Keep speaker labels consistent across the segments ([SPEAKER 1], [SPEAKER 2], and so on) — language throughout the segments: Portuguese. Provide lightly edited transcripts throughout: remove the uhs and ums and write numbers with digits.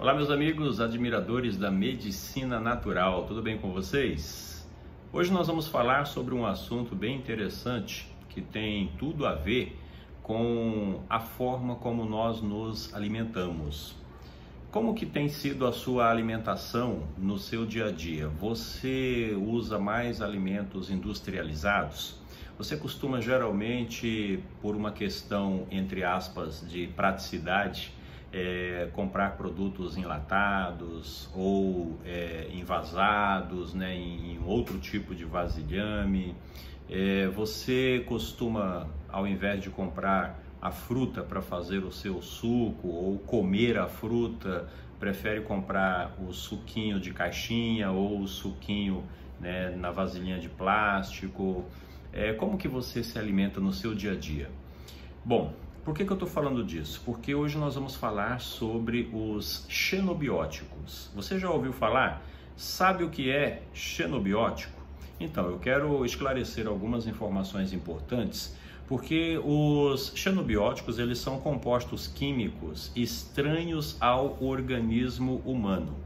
[SPEAKER 1] Olá, meus amigos admiradores da medicina natural, tudo bem com vocês? Hoje nós vamos falar sobre um assunto bem interessante que tem tudo a ver com a forma como nós nos alimentamos. Como que tem sido a sua alimentação no seu dia a dia? Você usa mais alimentos industrializados? Você costuma geralmente, por uma questão, entre aspas, de praticidade, comprar produtos enlatados ou envasados, né, em outro tipo de vasilhame? Você costuma, ao invés de comprar a fruta para fazer o seu suco ou comer a fruta, prefere comprar o suquinho de caixinha ou o suquinho, né, na vasilhinha de plástico? Como que você se alimenta no seu dia a dia? Bom, por que eu estou falando disso? Porque hoje nós vamos falar sobre os xenobióticos. Você já ouviu falar? Sabe o que é xenobiótico? Então, eu quero esclarecer algumas informações importantes, porque os xenobióticos, eles são compostos químicos estranhos ao organismo humano.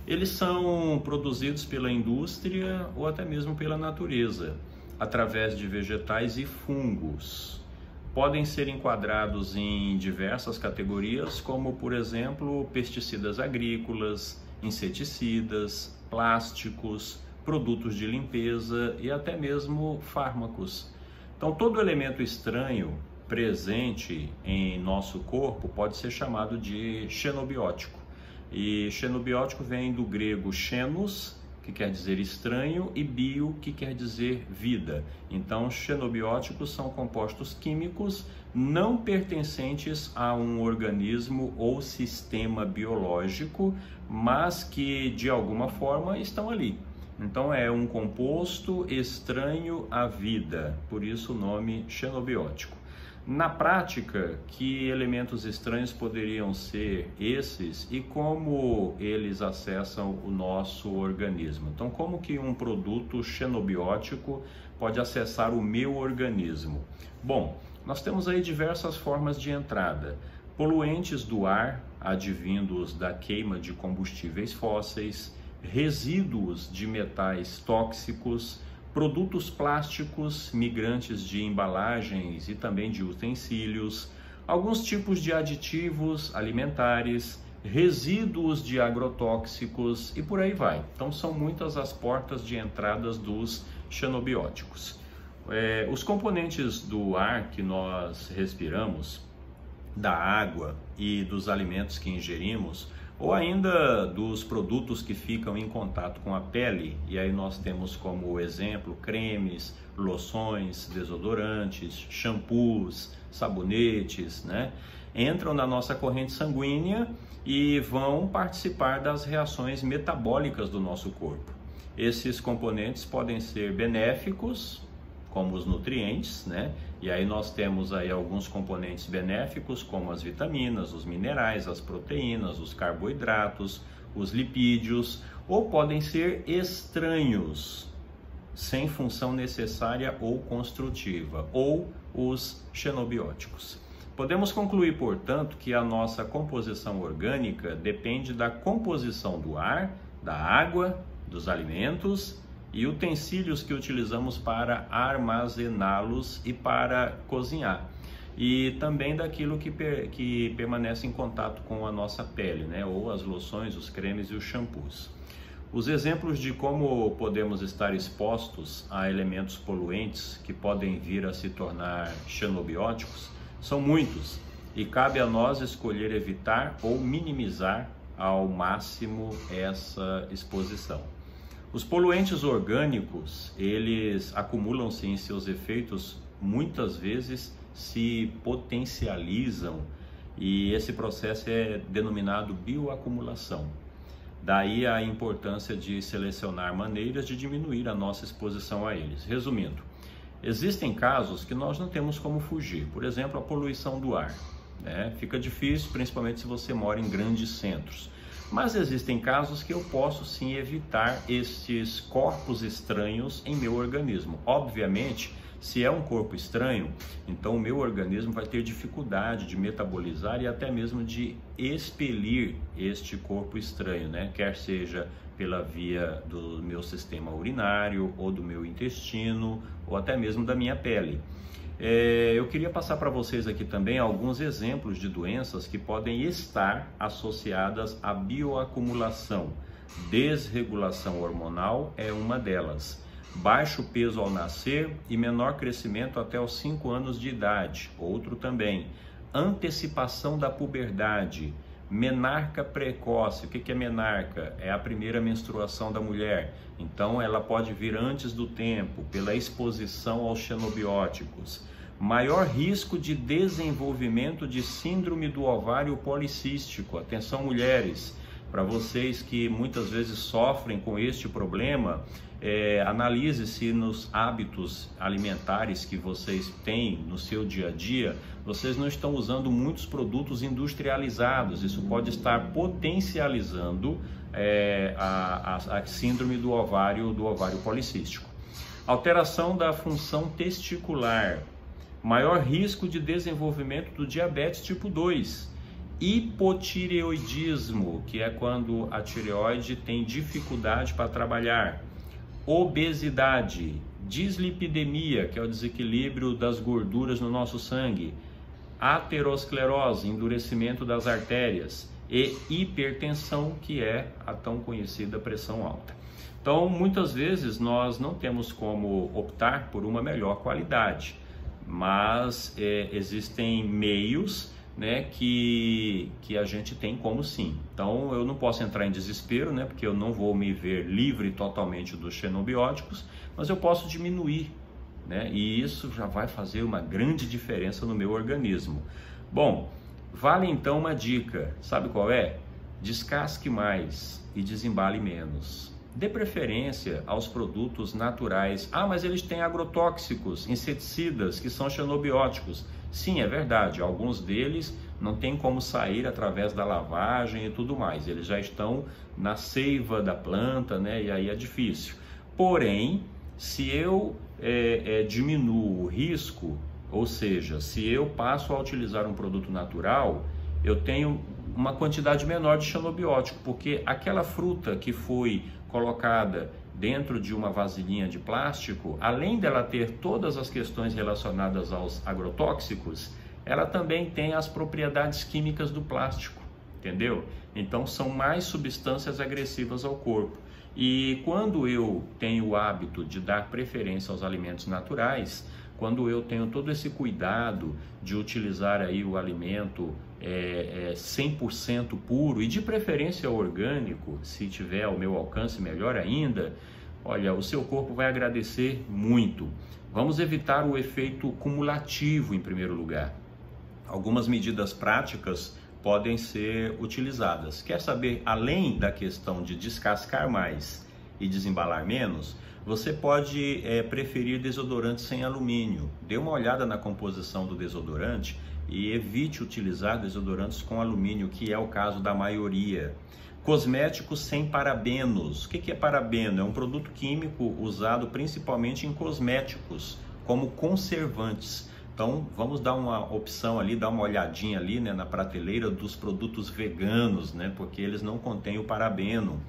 [SPEAKER 1] Eles são produzidos pela indústria ou até mesmo pela natureza, através de vegetais e fungos. Podem ser enquadrados em diversas categorias, como, por exemplo, pesticidas agrícolas, inseticidas, plásticos, produtos de limpeza e até mesmo fármacos. Então, todo elemento estranho presente em nosso corpo pode ser chamado de xenobiótico. E xenobiótico vem do grego xenos, que quer dizer estranho, e bio, que quer dizer vida. Então, xenobióticos são compostos químicos não pertencentes a um organismo ou sistema biológico, mas que de alguma forma estão ali. Então, é um composto estranho à vida, por isso o nome xenobiótico. Na prática, que elementos estranhos poderiam ser esses e como eles acessam o nosso organismo? Então, como que um produto xenobiótico pode acessar o meu organismo? Bom, nós temos aí diversas formas de entrada. Poluentes do ar, advindos da queima de combustíveis fósseis, resíduos de metais tóxicos, produtos plásticos migrantes de embalagens e também de utensílios, alguns tipos de aditivos alimentares, resíduos de agrotóxicos e por aí vai. Então são muitas as portas de entradas dos xenobióticos. Os componentes do ar que nós respiramos, da água e dos alimentos que ingerimos, ou ainda dos produtos que ficam em contato com a pele, e aí nós temos como exemplo cremes, loções, desodorantes, shampoos, sabonetes, né? Entram na nossa corrente sanguínea e vão participar das reações metabólicas do nosso corpo. Esses componentes podem ser benéficos, como os nutrientes, né? E aí nós temos aí alguns componentes benéficos, como as vitaminas, os minerais, as proteínas, os carboidratos, os lipídios, ou podem ser estranhos, sem função necessária ou construtiva, ou os xenobióticos. Podemos concluir, portanto, que a nossa composição orgânica depende da composição do ar, da água, dos alimentos e utensílios que utilizamos para armazená-los e para cozinhar. E também daquilo que permanece em contato com a nossa pele, né? Ou as loções, os cremes e os shampoos. Os exemplos de como podemos estar expostos a elementos poluentes que podem vir a se tornar xenobióticos são muitos e cabe a nós escolher evitar ou minimizar ao máximo essa exposição. Os poluentes orgânicos, eles acumulam-se em seus efeitos, muitas vezes se potencializam e esse processo é denominado bioacumulação. Daí a importância de selecionar maneiras de diminuir a nossa exposição a eles. Resumindo, existem casos que nós não temos como fugir, por exemplo, a poluição do ar, né? Fica difícil, principalmente se você mora em grandes centros. Mas existem casos que eu posso sim evitar estes corpos estranhos em meu organismo. Obviamente, Se é um corpo estranho, então o meu organismo vai ter dificuldade de metabolizar e até mesmo de expelir este corpo estranho, né? Quer seja pela via do meu sistema urinário, ou do meu intestino, ou até mesmo da minha pele. Eu queria passar para vocês aqui também alguns exemplos de doenças que podem estar associadas à bioacumulação. Desregulação hormonal é uma delas. Baixo peso ao nascer e menor crescimento até os 5 anos de idade, outro também. Antecipação da puberdade, menarca precoce. O que é menarca? É a primeira menstruação da mulher, então ela pode vir antes do tempo, pela exposição aos xenobióticos. Maior risco de desenvolvimento de síndrome do ovário policístico. Atenção, mulheres, para vocês que muitas vezes sofrem com este problema, analise se nos hábitos alimentares que vocês têm no seu dia a dia, vocês não estão usando muitos produtos industrializados. Isso pode estar potencializando a síndrome do ovário policístico. Alteração da função testicular, maior risco de desenvolvimento do diabetes tipo 2. Hipotireoidismo, que é quando a tireoide tem dificuldade para trabalhar. Obesidade, dislipidemia, que é o desequilíbrio das gorduras no nosso sangue. Aterosclerose, endurecimento das artérias. E hipertensão, que é a tão conhecida pressão alta. Então, muitas vezes nós não temos como optar por uma melhor qualidade, mas existem meios, né, que a gente tem como sim. Então eu não posso entrar em desespero, né, porque eu não vou me ver livre totalmente dos xenobióticos, mas eu posso diminuir, né, e isso já vai fazer uma grande diferença no meu organismo. Bom, vale então uma dica, sabe qual é? Descasque mais e desembale menos. Dê preferência aos produtos naturais. Ah, mas eles têm agrotóxicos, inseticidas, que são xenobióticos. Sim, é verdade, alguns deles não tem como sair através da lavagem e tudo mais. Eles já estão na seiva da planta, né? E aí é difícil. Porém, se eu diminuo o risco, ou seja, se eu passo a utilizar um produto natural, eu tenho uma quantidade menor de xenobiótico, porque aquela fruta que foi colocada dentro de uma vasilhinha de plástico, além dela ter todas as questões relacionadas aos agrotóxicos, ela também tem as propriedades químicas do plástico, entendeu? Então são mais substâncias agressivas ao corpo. E quando eu tenho o hábito de dar preferência aos alimentos naturais, quando eu tenho todo esse cuidado de utilizar aí o alimento 100% puro e de preferência orgânico, se tiver ao meu alcance, melhor ainda, olha, o seu corpo vai agradecer muito. Vamos evitar o efeito cumulativo em primeiro lugar. Algumas medidas práticas podem ser utilizadas. Quer saber, além da questão de descascar mais e desembalar menos, você pode preferir desodorantes sem alumínio. Dê uma olhada na composição do desodorante e evite utilizar desodorantes com alumínio, que é o caso da maioria. Cosméticos sem parabenos. O que é parabeno? É um produto químico usado principalmente em cosméticos, como conservantes. Então, vamos dar uma opção ali, dar uma olhadinha ali, né, na prateleira dos produtos veganos, né, porque eles não contêm o parabeno.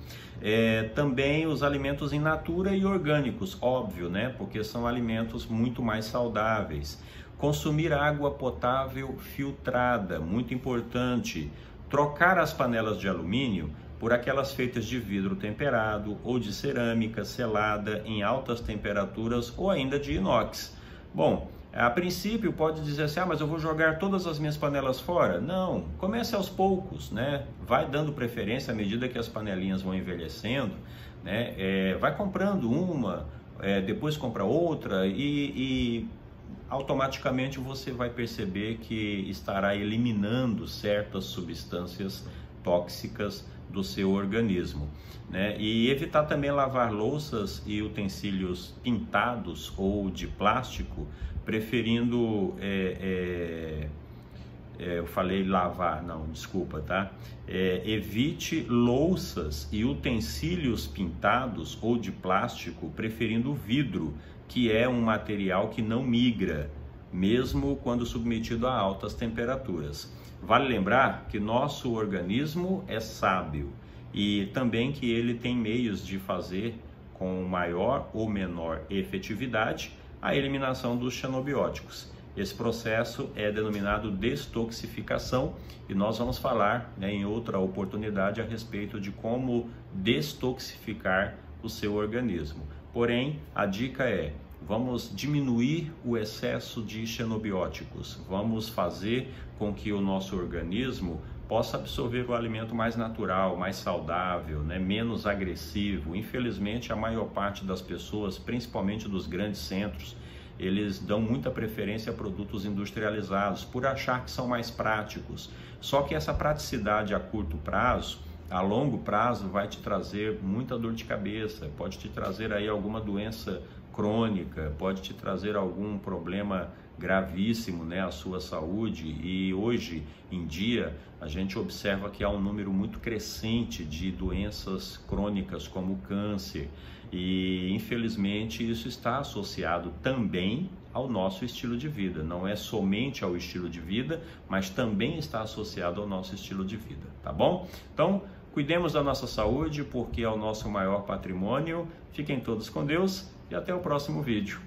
[SPEAKER 1] Também os alimentos in natura e orgânicos, óbvio, né, porque são alimentos muito mais saudáveis. Consumir água potável filtrada, muito importante. Trocar as panelas de alumínio por aquelas feitas de vidro temperado ou de cerâmica selada em altas temperaturas ou ainda de inox. Bom, a princípio pode dizer assim, mas eu vou jogar todas as minhas panelas fora? Não, comece aos poucos, né? Vai dando preferência à medida que as panelinhas vão envelhecendo, né? Vai comprando uma, depois compra outra e automaticamente você vai perceber que estará eliminando certas substâncias tóxicas do seu organismo, né? E evitar também lavar louças e utensílios pintados ou de plástico, preferindo, eu falei lavar, não, desculpa, tá? Evite louças e utensílios pintados ou de plástico, preferindo vidro, que é um material que não migra, mesmo quando submetido a altas temperaturas. Vale lembrar que nosso organismo é sábio e também que ele tem meios de fazer com maior ou menor efetividade a eliminação dos xenobióticos. Esse processo é denominado destoxificação e nós vamos falar, em outra oportunidade a respeito de como destoxificar o seu organismo. Porém, a dica é: vamos diminuir o excesso de xenobióticos, vamos fazer com que o nosso organismo possa absorver o alimento mais natural, mais saudável, menos agressivo. Infelizmente, a maior parte das pessoas, principalmente dos grandes centros, eles dão muita preferência a produtos industrializados por achar que são mais práticos. Só que essa praticidade a curto prazo, a longo prazo, vai te trazer muita dor de cabeça, pode te trazer aí alguma doença crônica, pode te trazer algum problema gravíssimo, à sua saúde. E hoje em dia a gente observa que há um número muito crescente de doenças crônicas como câncer e infelizmente isso está associado também ao nosso estilo de vida. Não é somente ao estilo de vida, mas também está associado ao nosso estilo de vida, tá bom? Então, cuidemos da nossa saúde porque é o nosso maior patrimônio. Fiquem todos com Deus e até o próximo vídeo.